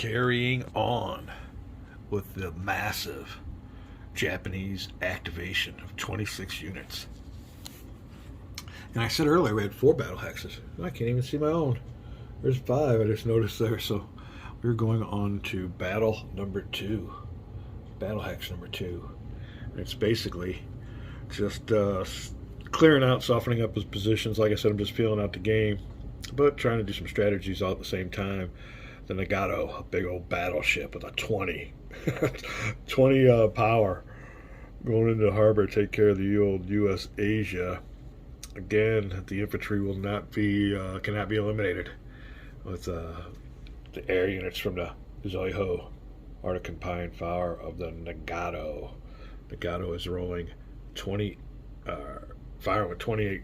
Carrying on with the massive Japanese activation of 26 units. And I said earlier we had 4 battle hexes. I can't even see my own. There's 5 I just noticed there. So we're going on to battle number 2. Battle hex number 2. And it's basically just clearing out, softening up his positions. Like I said, I'm just feeling out the game, but trying to do some strategies all at the same time. The Nagato, a big old battleship with a 20 power, going into the harbor to take care of the old U.S. Asia. Again, the infantry will not be cannot be eliminated with the air units from the Zoiho Arctic Combined Power of the Nagato. Nagato is rolling 20, firing with 28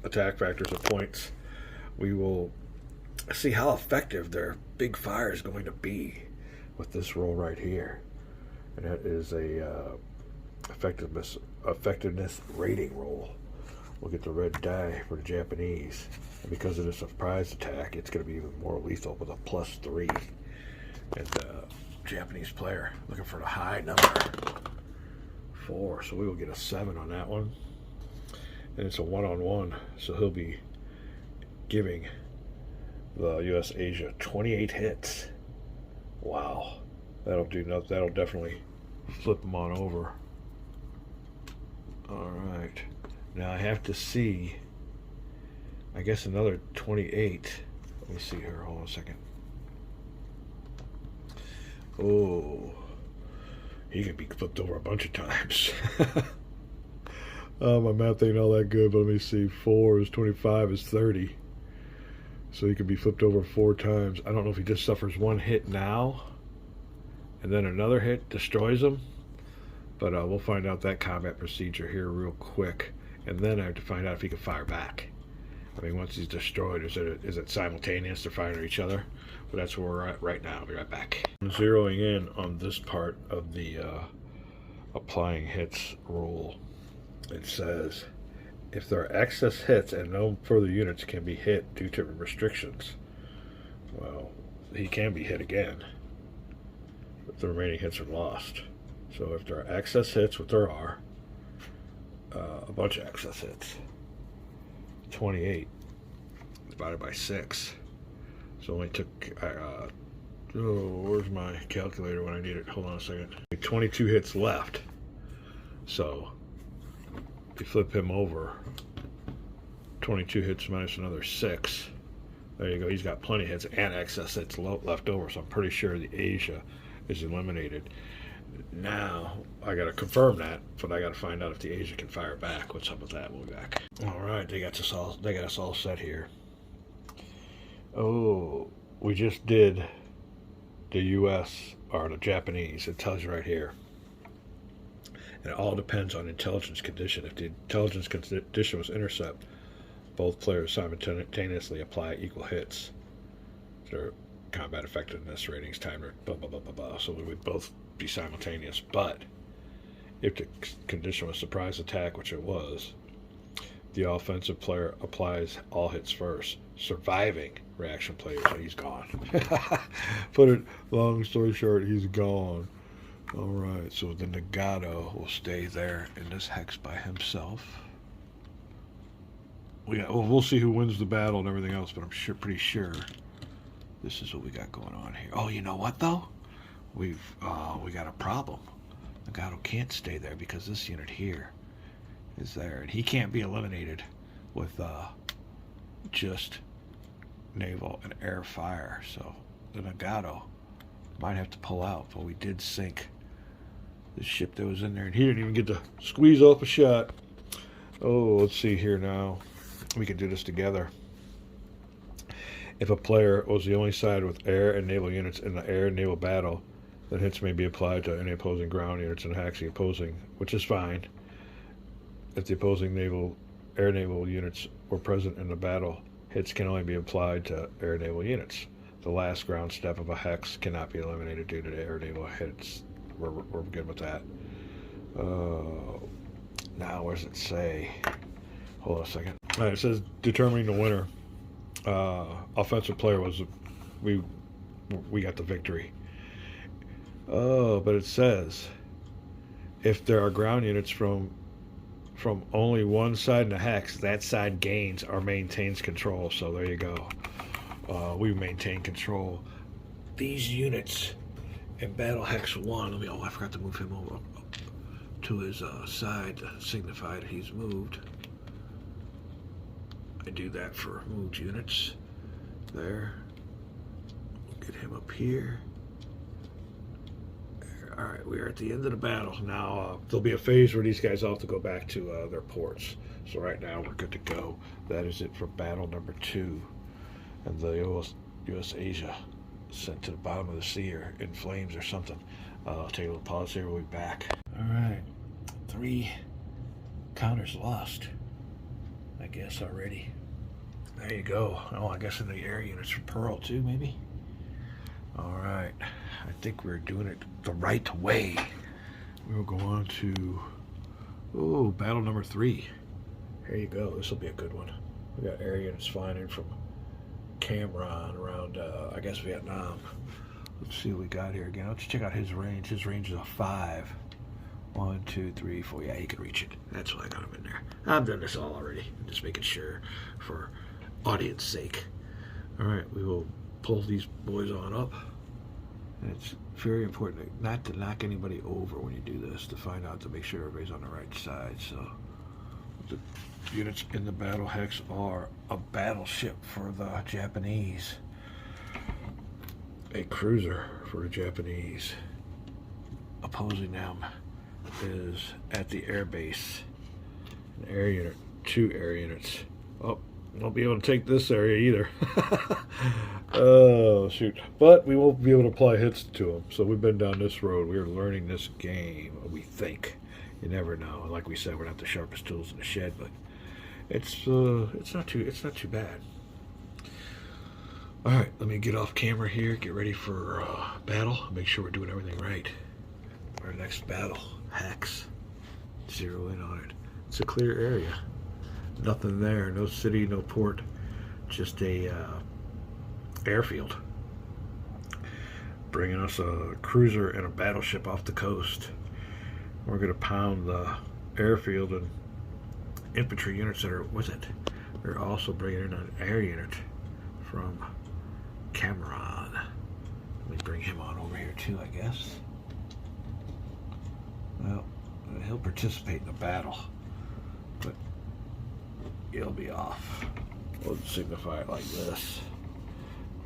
attack factors of points. We will see how effective their big fire is going to be with this roll right here. And that is a effectiveness rating roll. We'll get the red die for the Japanese, and because of the surprise attack, it's going to be even more lethal with a +3. And Japanese player looking for the high number 4, so we will get a 7 on that one. And it's a 1-on-1, so he'll be giving the U.S. Asia 28 hits. Wow, that'll do nothing. That'll definitely flip them on over. All right, now I have to see, I guess, another 28. Let me see here. Hold on a second. Oh, he can be flipped over a bunch of times. My math ain't all that good, but let me see. 4 is 25 is 30. So he could be flipped over 4 times. I don't know if he just suffers 1 hit now, and then another hit destroys him. But we'll find out that combat procedure here real quick. And then I have to find out if he can fire back. I mean, once he's destroyed, is it simultaneous? They're firing at each other? But that's where we're at right now. I'll be right back. I'm zeroing in on this part of the applying hits rule. It says, if there are excess hits and no further units can be hit due to restrictions, well, he can be hit again if the remaining hits are lost. So if there are excess hits, what there are, a bunch of excess hits, 28 divided by 6. So only took, where's my calculator when I need it? Hold on a second. 22 hits left. So if you flip him over, 22 hits minus another 6. There you go. He's got plenty of hits and excess hits left over. So I'm pretty sure the Asia is eliminated. Now I got to confirm that, but I got to find out if the Asia can fire back. What's up with that? We'll be back. All right, they got us all set here. Oh, we just did the U.S. or the Japanese. It tells you right here. And it all depends on intelligence condition. If the intelligence condition was intercept, both players simultaneously apply equal hits. Their combat effectiveness ratings timer, blah, blah, blah, blah, blah. So we would both be simultaneous. But if the condition was surprise attack, which it was, the offensive player applies all hits first. Surviving reaction player, so he's gone. Put it, long story short, he's gone. All right, so the Nagato will stay there in this hex by himself. We'll see who wins the battle and everything else, but I'm pretty sure this is what we got going on here. Oh, you know what though? We got a problem. Nagato can't stay there because this unit here is there, and he can't be eliminated with just naval and air fire. So the Nagato might have to pull out, but we did sink the ship that was in there, and he didn't even get to squeeze off a shot. Oh, let's see here now. We can do this together. If a player was the only side with air and naval units in the air and naval battle, then hits may be applied to any opposing ground units and hacks the opposing, which is fine. If the opposing air naval units were present in the battle, hits can only be applied to air naval units. The last ground step of a hex cannot be eliminated due to the air naval hits. We're good with that. Now, where does it say? Hold on a second. All right, it says determining the winner. Offensive player was we got the victory. Oh, but it says if there are ground units from only one side in the hex, that side gains or maintains control. So there you go. We maintain control. These units in Battle Hex 1, oh, I forgot to move him over to his side to signify that he's moved. I do that for moved units. There. We'll get him up here. Alright, we are at the end of the battle. Now, there'll be a phase where these guys all have to go back to their ports. So right now, we're good to go. That is it for battle number 2. And the U.S. Asia sent to the bottom of the sea or in flames or something. I'll take a little pause here. We'll be back. Alright. 3 counters lost, I guess, already. There you go. Oh, I guess in the air units for Pearl, too, maybe? Alright. I think we're doing it the right way. We will go on to, battle number 3. Here you go. This will be a good one. We got air units flying in from Cameron around, I guess, Vietnam. Let's see what we got here again. Let's check out his range. His range is a 5. 1, 2, 3, 4. Yeah, he can reach it. That's why I got him in there. I've done this all already. I'm just making sure for audience sake. All right, we will pull these boys on up. And it's very important not to knock anybody over when you do this, to find out, to make sure everybody's on the right side. So the units in the battle hex are a battleship for the Japanese, a cruiser for the Japanese. Opposing them is at the air base, an air unit, 2 air units. Oh, won't be able to take this area either. Oh, shoot. But we won't be able to apply hits to them. So we've been down this road. We're learning this game, we think. You never know. Like we said, we're not the sharpest tools in the shed, but it's not too bad. All right, let me get off camera here, get ready for battle, make sure we're doing everything right. Our next battle, hex. Zero in on it. It's a clear area. Nothing there, no city, no port, just a airfield. Bringing us a cruiser and a battleship off the coast. We're going to pound the airfield and infantry units that are with it. They're also bringing in an air unit from Cameron. Let me bring him on over here too, I guess. Well, he'll participate in the battle, but he'll be off. We'll signify it like this.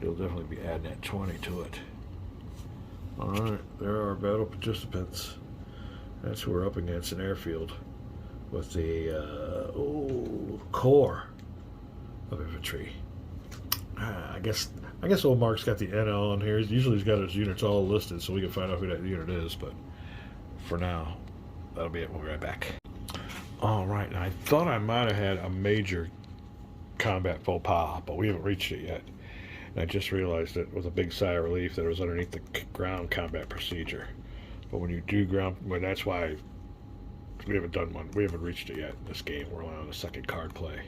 He'll definitely be adding that 20 to it. Alright, there are our battle participants. That's who we're up against, an airfield with the core of infantry. I guess old Mark's got the NL on here. Usually he's got his units all listed so we can find out who that unit is, but for now, that'll be it. We'll be right back. Alright, I thought I might have had a major combat faux pas, but we haven't reached it yet. And I just realized it with a big sigh of relief that it was underneath the ground combat procedure. But when you do ground, well, that's why we haven't done one. We haven't reached it yet in this game. We're only on the second card play.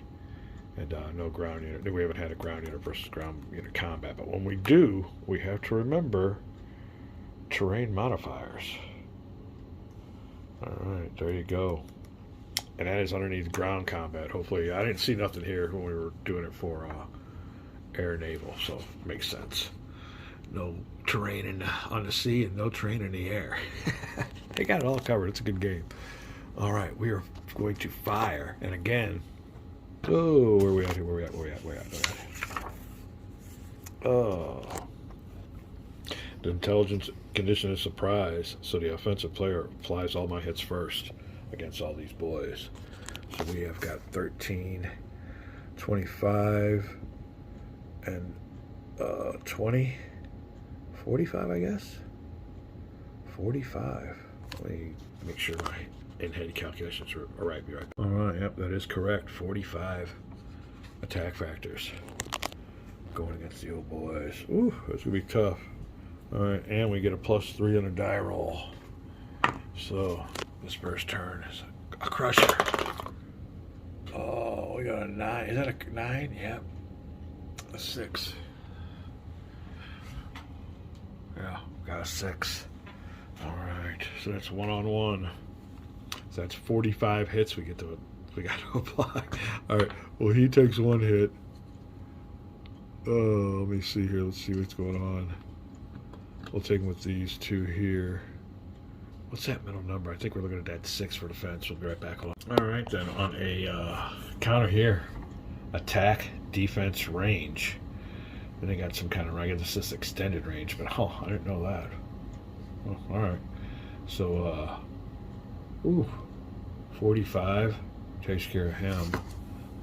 And no ground unit. We haven't had a ground unit versus ground unit combat. But when we do, we have to remember terrain modifiers. Alright, there you go. And that is underneath ground combat. Hopefully, I didn't see nothing here when we were doing it for air naval, so it makes sense. No terrain on the sea and no terrain in the air. They got it all covered. It's a good game. Alright, we are going to fire. And again, where are we at here? Where are we at? Oh. The intelligence condition is surprise, so the offensive player applies all my hits first against all these boys. So we have got 13, 25, and 20, 45, I guess. 45. Let me make sure my in-head calculations are right. Be right. All right, yep, that is correct. 45 attack factors going against the old boys. Ooh, that's gonna be tough. All right, and we get a +3 on a die roll. So this first turn is a crusher. Oh, we got a 9. Is that a 9? Yep. A 6. a 6. All right, so that's 1-on-1. So that's 45 hits we got to apply. All right, well, he takes 1 hit. Oh, let me see here. Let's see what's going on. We'll take him with these 2 here. What's that middle number? I think we're looking at that 6 for defense. We'll be right back. All right, then on a counter here, attack, defense, range. Then they got some kind of, I guess this is extended range, but oh, I didn't know that. Oh, all right. So, 45 takes care of him.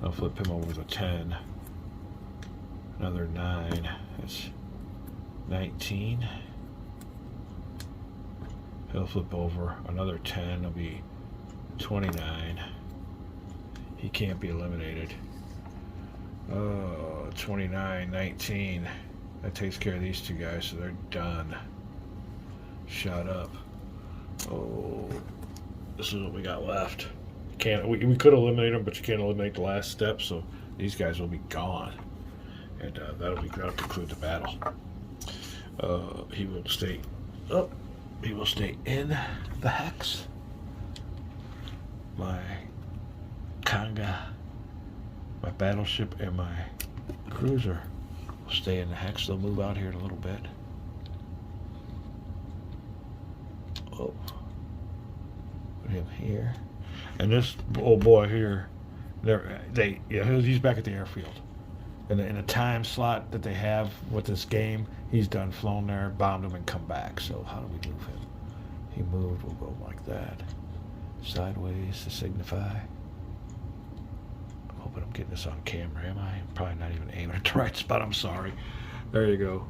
I'll flip him over with a 10. Another 9. That's 19. He'll flip over another 10. It'll be 29. He can't be eliminated. 29, 19. That takes care of these 2 guys, so they're done. Shot up. Oh, this is what we got left. We could eliminate them, but you can't eliminate the last step, so these guys will be gone. And that'll conclude the battle. He will stay up. He will stay in the hex. My Kanga, my battleship, and my cruiser will stay in the hex. They'll move out here in a little bit. Oh, put him here. And this old boy here, he's back at the airfield. In a time slot that they have with this game, he's done flown there, bombed him, and come back. So how do we move him? He moved. We'll go like that, sideways to signify. I'm hoping I'm getting this on camera. Am I? I'm probably not even aiming at the right spot. I'm sorry. There you go.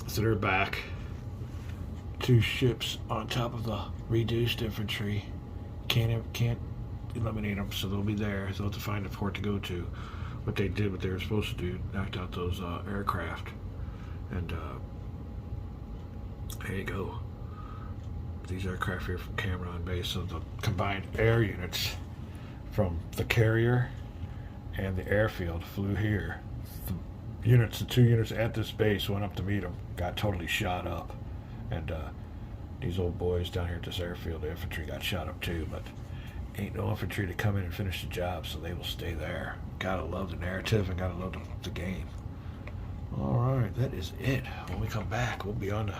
So they're back. 2 ships on top of the reduced infantry. Can't eliminate them, so they'll be there. They'll have to find a port to go to. What they did, what they were supposed to do, knocked out those aircraft. And there you go. These aircraft here from Cameron Base, so the combined air units from the carrier and the airfield flew here. The 2 units at this base went up to meet them, got totally shot up. And these old boys down here at this airfield, the infantry got shot up too, but ain't no infantry to come in and finish the job, so they will stay there. Gotta love the narrative and gotta love the game. All right, that is it. When we come back, we'll be on to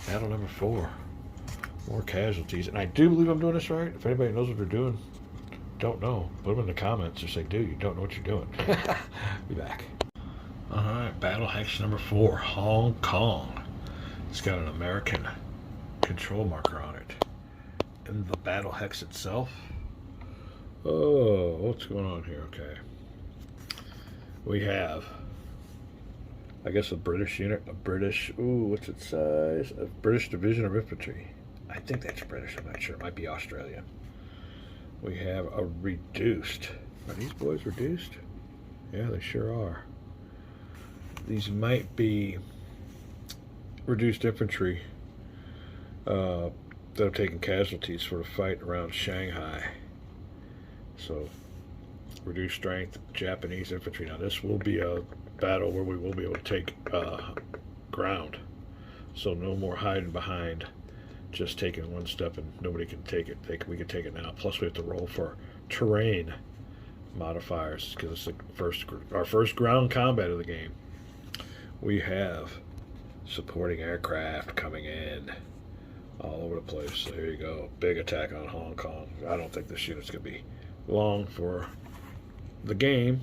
battle number 4. More casualties. And I do believe I'm doing this right. If anybody knows what they're doing, don't know, put them in the comments or say, dude, you don't know what you're doing. Be back. All right, battle hex number 4, Hong Kong. It's got an American control marker on it. And the battle hex itself. Oh, what's going on here? Okay. We have, I guess, a British unit, what's its size? A British division of infantry. I think that's British, I'm not sure. It might be Australian. We have a reduced. Are these boys reduced? Yeah, they sure are. These might be reduced infantry that have taken casualties for the fight around Shanghai. So, reduced strength, Japanese infantry. Now, this will be a battle where we will be able to take ground. So, no more hiding behind, just taking one step and nobody can take it. We can take it now. Plus, we have to roll for terrain modifiers because it's our first ground combat of the game. We have supporting aircraft coming in all over the place. There you go. Big attack on Hong Kong. I don't think this unit's going to be long for the game,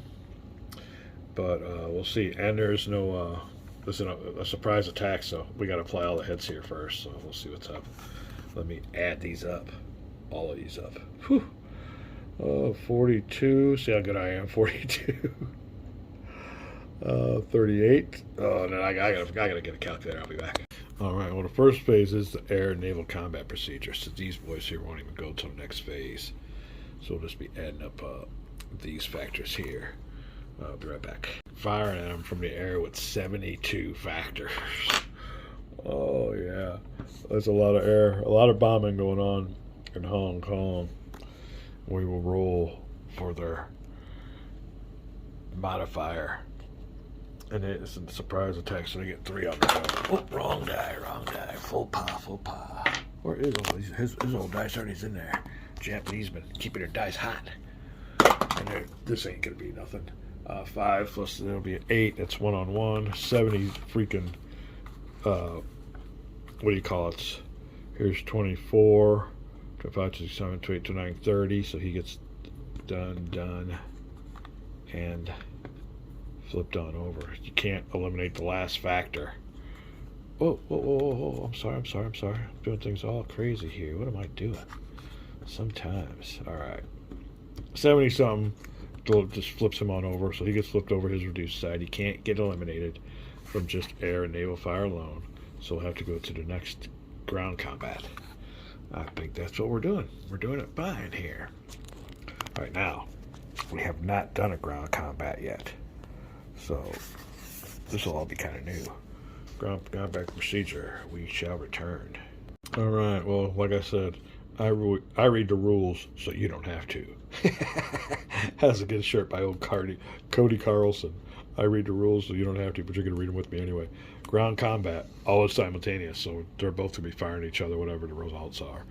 but we'll see. And there's no this is a surprise attack, so we got to apply all the hits here first, so we'll see what's up. Let me add these up, all of these up. Whew. 42. See how good I am. 42. 38. Oh, no, I gotta get a calculator. I'll be back. All right. Well, the first phase is the air and naval combat procedure. So these boys here won't even go till the next phase. So we'll just be adding up these factors here. I'll be right back. Firing at them from the air with 72 factors. Oh yeah, there's a lot of air, a lot of bombing going on in Hong Kong. We will roll for their modifier. And it's a surprise attack, so they get 3 on the roll. Oh, wrong die. Full pa. Where is his old dice already's in there. Japanese been keeping their dice hot. And this ain't gonna be nothing. 5 plus there'll be an 8. That's 1-on-1. 70 freaking. What do you call it? Here's 24. 25, 27, 28, 29, 30. So he gets done, and flipped on over. You can't eliminate the last factor. Whoa. I'm sorry. I'm doing things all crazy here. What am I doing? Sometimes. All right. 70 something just flips him on over, so he gets flipped over his reduced side. He can't get eliminated from just air and naval fire alone, so we'll have to go to the next ground combat. I think that's what we're doing. We're doing it fine here. Right now, we have not done a ground combat yet, so this will all be kind of new. Ground combat procedure. We shall return. All right. Well, like I said, I read the rules so you don't have to. That's a good shirt by old Cody Carlson. I read the rules so you don't have to, but you're going to read them with me anyway. Ground combat, all is simultaneous, so they're both going to be firing each other, whatever the results are.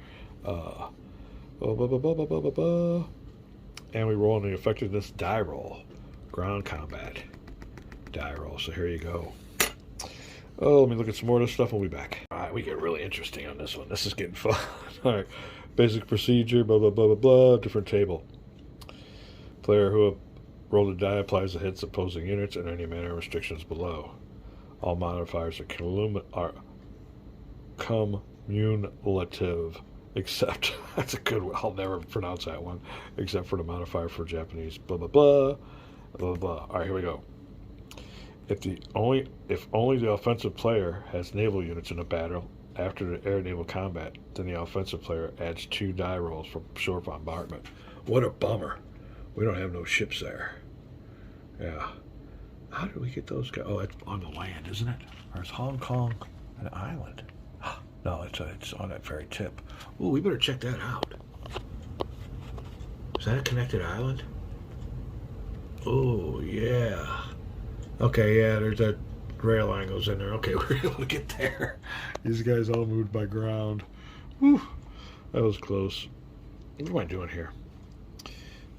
And we roll on the effectiveness die roll. Ground combat die roll. So here you go. Oh, let me look at some more of this stuff. We'll be back. All right, we get really interesting on this one. This is getting fun. All right, basic procedure, blah, blah, blah, blah, blah. Different table. Player who rolled a die applies the hits opposing units and any manner of restrictions below. All modifiers are cumulative, except, that's a good one, I'll never pronounce that one, except for the modifier for Japanese, blah, blah, blah, blah, blah. All right, here we go. If only the offensive player has naval units in a battle after the air-naval combat, then the offensive player adds 2 die rolls for shore bombardment. What a bummer. We don't have no ships there. Yeah. How did we get those guys? Oh, it's on the land, isn't it? Or is Hong Kong an island? No, it's on that very tip. Ooh, we better check that out. Is that a connected island? Oh, yeah. Okay, yeah, there's that rail line goes in there. Okay, we're able to get there. These guys all moved by ground. Whew, that was close. What am I doing here?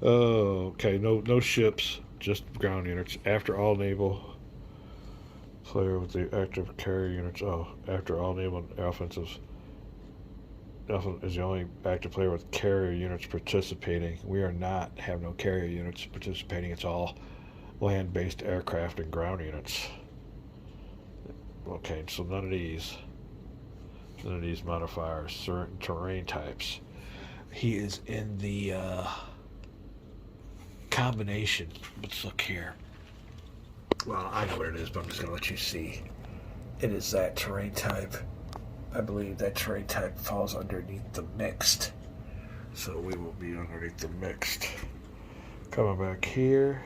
Oh, okay, no ships, just ground units. After all naval player with the active carrier units. Oh, after all naval offensives is the only active player with carrier units participating. We are not have no carrier units participating. It's all land-based aircraft and ground units. Okay, so none of these modifiers, certain terrain types. He is in the combination. Let's look here. Well, I know what it is, but I'm just going to let you see. It is that terrain type. I believe that terrain type falls underneath the mixed. So we will be underneath the mixed. Coming back here.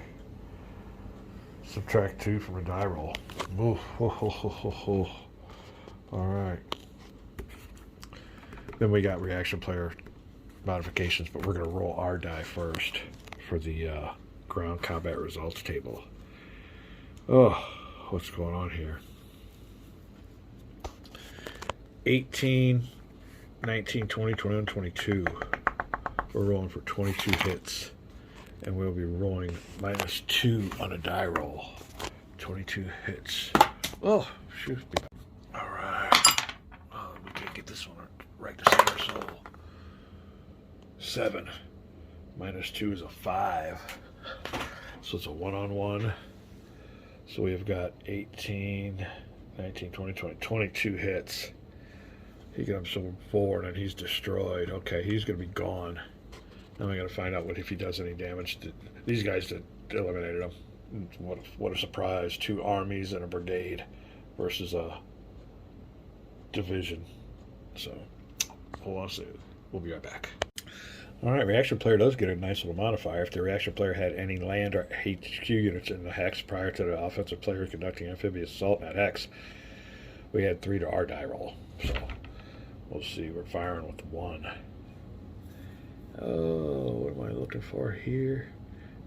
Subtract 2 from a die roll. Ooh, all right. Then we got reaction player modifications, but we're going to roll our die first for the ground combat results table. Oh, what's going on here? 18, 19, 20, 21, 22. We're rolling for 22 hits. And we'll be rolling -2 on a die roll. 22 hits. Oh, shoot. All right. Oh, we can't get this one right to center soul. 7. -2 is a 5. So it's a 1-on-1. So we've got 18, 19, 20, 22 hits. He comes forward and he's destroyed. Okay, he's going to be gone. Now I got to find out if he does any damage. These guys that eliminated him. What a surprise. 2 armies and a brigade versus a division. So, hold on a second. We'll be right back. All right, reaction player does get a nice little modifier. If the reaction player had any land or HQ units in the hex prior to the offensive player conducting amphibious assault in that hex, we had 3 to our die roll. So, we'll see. We're firing with 1. Oh, what am I looking for here?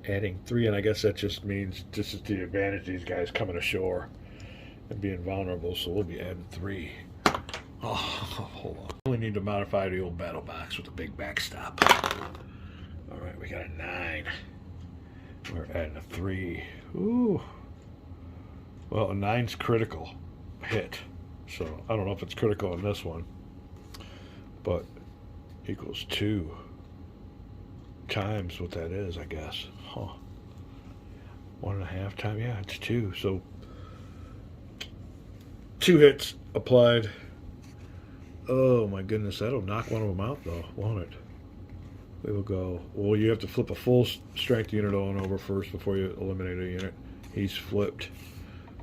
adding 3, and I guess that just means this is the advantage these guys coming ashore and being vulnerable, so we'll be adding 3. Oh, hold on. We need to modify the old battle box with a big backstop. Alright, we got a 9. We're adding a 3. Ooh. Well, a 9's critical hit. So I don't know if it's critical in this one. But equals 2 times what that is, I guess. Huh. 1.5 times, yeah, it's 2. So 2 hits applied. Oh my goodness, that'll knock one of them out though, won't it? We will go, well, you have to flip a full strength unit on over first before you eliminate a unit. He's flipped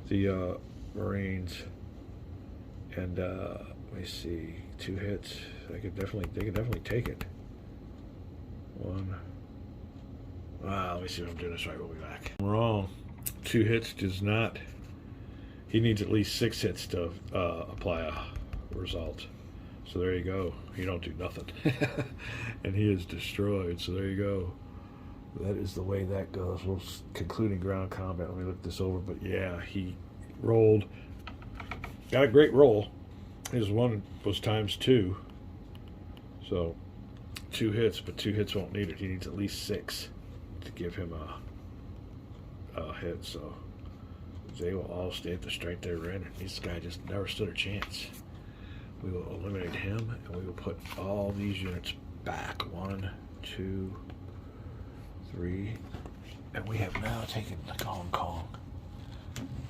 the Marines. And let me see, 2 hits. They could definitely take it. 1. Wow, let me see if I'm doing this right. We'll be back. I'm wrong. 2 hits does not. He needs at least 6 hits to apply a result. So there you go. You don't do nothing. And he is destroyed. So there you go. That is the way that goes. We'll concluding ground combat. Let me look this over. But yeah, he rolled. Got a great roll. His one was ×2. So 2 hits, but 2 hits won't need it. He needs at least 6 to give him a hit. So they will all stay at the strength they were in. This guy just never stood a chance. We will eliminate him, and we will put all these units back. 1, 2, 3. And we have now taken Hong Kong.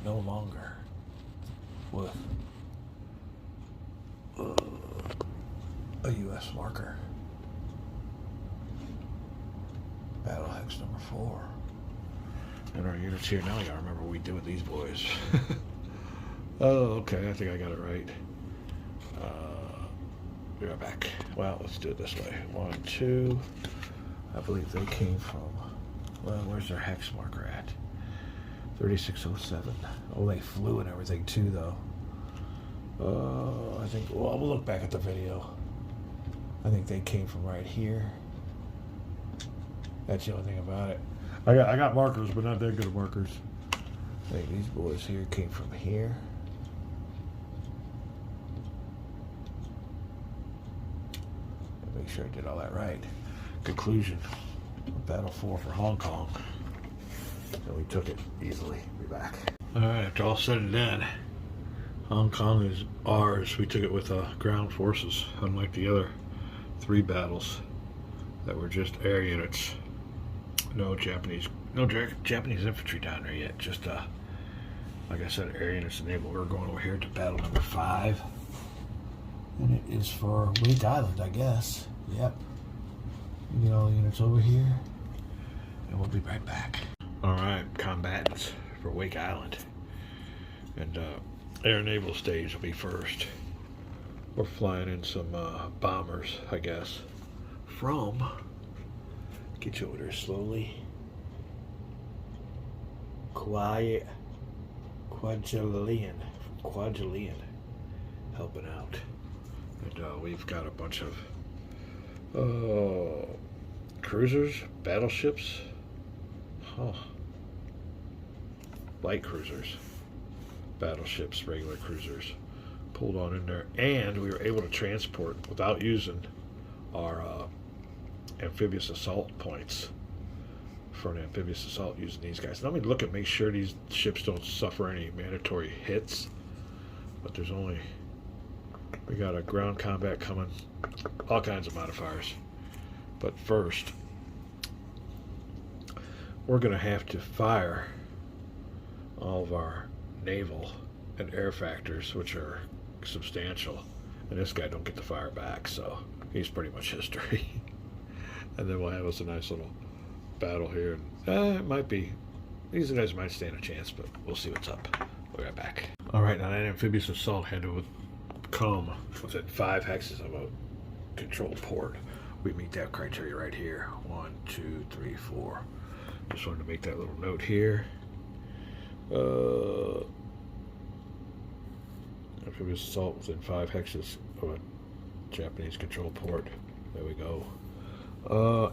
No longer with a U.S. marker. Battle hex number 4. And our units here, now I gotta remember what we do with these boys. Oh, okay, I think I got it right. Be right back. Well, let's do it this way. 1, 2. I believe they came from, well, where's their hex marker at? 3607. Oh, they flew and everything too, though. I think, well, we'll look back at the video. I think they came from right here. That's the only thing about it. I got markers, but not that good of markers. I think these boys here came from here. Make sure I did all that right. Conclusion. Battle 4 for Hong Kong. And we took it easily. Be back. Alright, after all said and done, Hong Kong is ours. We took it with ground forces, unlike the other 3 battles that were just air units. No Japanese infantry down there yet. Just like I said, air units enabled. We're going over here to battle number 5. And it is for Wake Island, I guess. Yep. You get all the units over here. And we'll be right back. Alright, combatants for Wake Island. And air naval stage will be first. We're flying in some bombers, I guess. From, get you over there slowly. Kwajalein. Kwajalein. Helping out. And we've got a bunch of cruisers, battleships, light cruisers, battleships, regular cruisers pulled on in there, and we were able to transport without using our amphibious assault points for an amphibious assault using these guys. Let me look at make sure these ships don't suffer any mandatory hits, but there's only, we got a ground combat coming, all kinds of modifiers. But first, we're going to have to fire all of our naval and air factors, which are substantial. And this guy don't get to fire back, so he's pretty much history. And then we'll have us a nice little battle here. It might be, these guys might stand a chance, but we'll see what's up. We'll be right back. All right, now that amphibious assault had to come within 5 hexes of a controlled port. We meet that criteria right here. 1, 2, 3, 4. Just wanted to make that little note here. Amphibious assault within 5 hexes of a Japanese controlled port. There we go.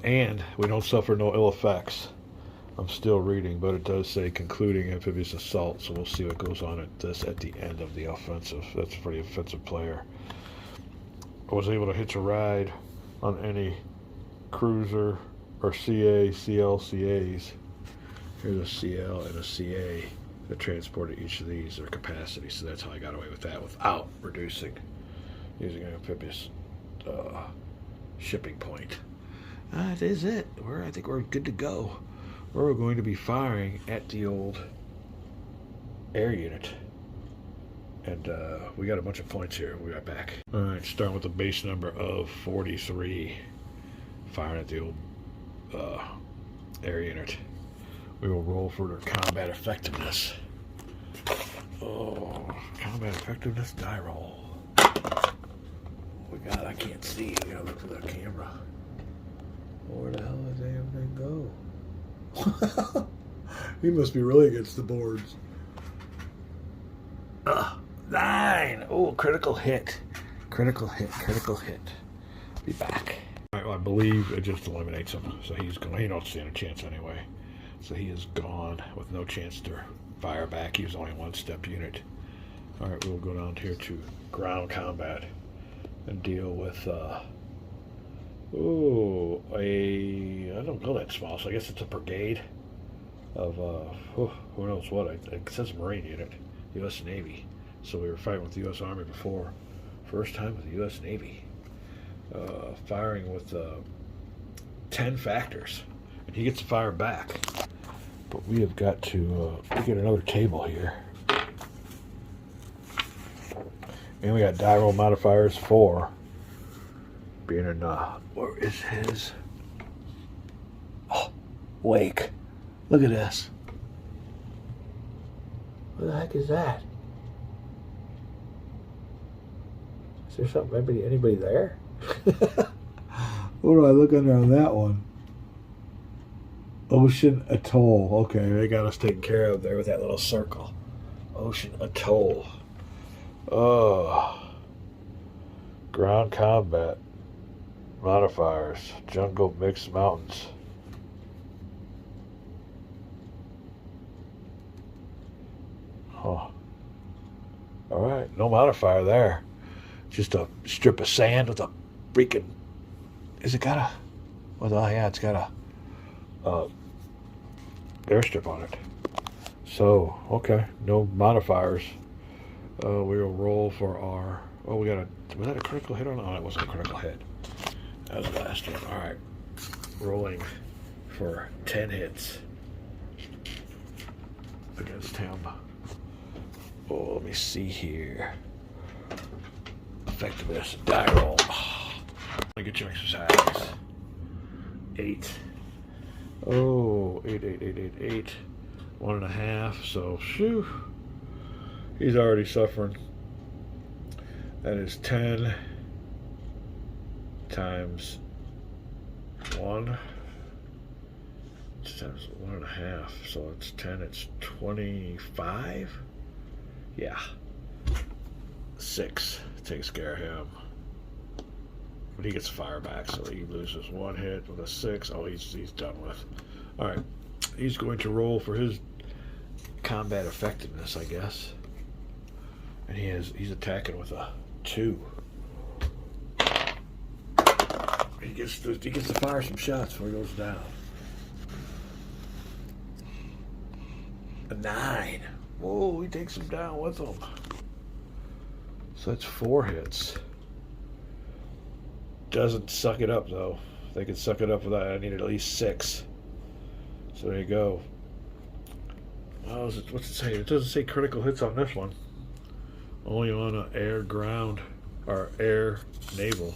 And we don't suffer no ill effects I'm still reading, but it does say concluding amphibious assault, so we'll see what goes on at the end of the offensive. That's a pretty offensive player. I was able to hitch a ride on any cruiser or CA, CL, CAs. Here's a CL and a CA that transported each of these, their capacity, so that's how I got away with that without reducing, using an amphibious shipping point. That is it. I think we're good to go. We're going to be firing at the old air unit. And we got a bunch of points here. We'll be right back. All right, starting with the base number of 43. Firing at the old air unit. We will roll for their combat effectiveness. Oh, combat effectiveness, die roll. I can't see. I gotta look for the camera. Where the hell did that thing go? He must be really against the boards. 9. Oh, critical hit. Critical hit. Be back. All right, well, I believe it just eliminates him. So he's gone. He don't stand a chance anyway. So he is gone with no chance to fire back. He was only a 1-step unit. All right, we'll go down here to ground combat and deal with I don't go that small, so I guess it's a brigade of who knows what. It says Marine unit, U.S. Navy. So we were fighting with the U.S. Army before. First time with the U.S. Navy. Firing with 10 factors. And he gets to fire back. But we have got to get another table here. And we got die roll modifiers 4. Being in, where is his? Oh, wake. Look at this. What the heck is that? Is there something, anybody there? What do I look under on that one? Ocean Atoll. Okay, they got us taken care of there with that little circle. Ocean Atoll. Ground combat. Modifiers. Jungle mixed mountains. Huh. Alright, no modifier there. Just a strip of sand with a freaking... Is it got a... Well, yeah, it's got a airstrip on it. So, okay, no modifiers. We will roll for our... Oh, we got a... Was that a critical hit or not? No, it wasn't a critical hit. That was the last one. Alright. Rolling for 10 hits against him. Oh, let me see here. Effectiveness. Die roll. Let me get your exercise. 8. Oh, 8. 1.5. So, shoo. He's already suffering. That is 10 times 1. It's times 1.5. So it's 10. It's 25. Yeah. 6 takes care of him. But he gets fire back, so he loses 1 hit with a 6. Oh, he's done with. All right. He's going to roll for his combat effectiveness, I guess. And he's attacking with a 2. He gets to fire some shots before he goes down. A 9. Whoa, he takes him down with him. So that's 4 hits. Doesn't suck it up, though. They could suck it up without... I needed at least 6. So there you go. What's it say? It doesn't say critical hits on this one. Only on an air, ground, or air, naval.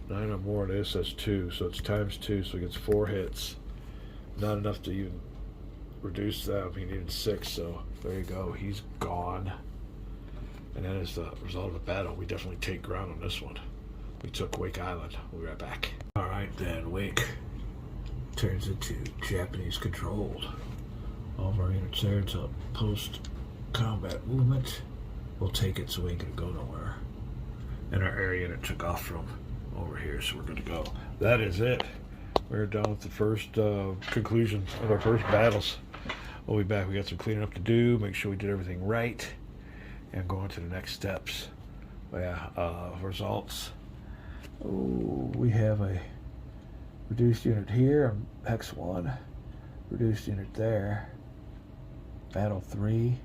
9 or more, it says 2, so it's times 2, so he gets 4 hits. Not enough to even reduce that. He needed 6, so there you go. He's gone. And that is the result of the battle. We definitely take ground on this one. We took Wake Island. We'll be right back. All right, then. Wake turns into Japanese controlled. All of our units there. It's a post-combat movement. We'll take it, so we ain't going to go nowhere. And our air unit took off from over here, so we're good to go. That is it. We're done with the first conclusion of our first battles. We'll be back. We got some cleaning up to do. Make sure we did everything right, and go on to the next steps. But yeah, results. Oh, we have a reduced unit here on hex 1. Reduced unit there. Battle 3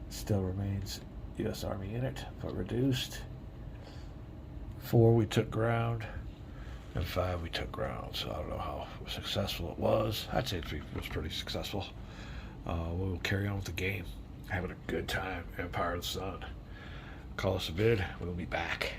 still remains U.S. Army unit, but reduced. 4 we took ground, and 5 we took ground. So I don't know how successful it was. I'd say it was pretty successful. We'll carry on with the game, having a good time. Empire of the Sun. Call us a bid. We'll be back.